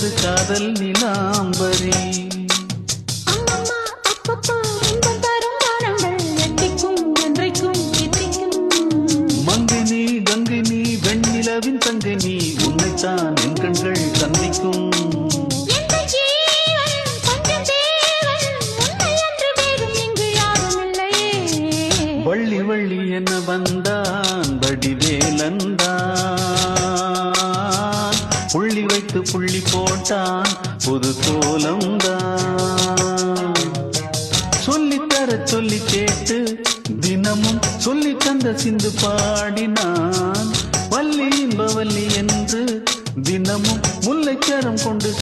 போட்டது காதல் நிலாம்பரி. மங்கினி கங்கினி வெண்ணிலவின் தங்கினி உன்னைத்தான் என் கண்கள் சந்திக்கும். வள்ளி வள்ளி என வந்தான் வடிவேலந்தான், புள்ளி வைத்து புள்ளி போட்டான் புது கோலம்தான். சொல்லித்தர சொல்லி கேட்டு தினமும் சொல்லி தந்த சிந்து பாடினான். வள்ளி இன்பவல்லி என்று தினமும் முல்லைச்சரம் கொண்டு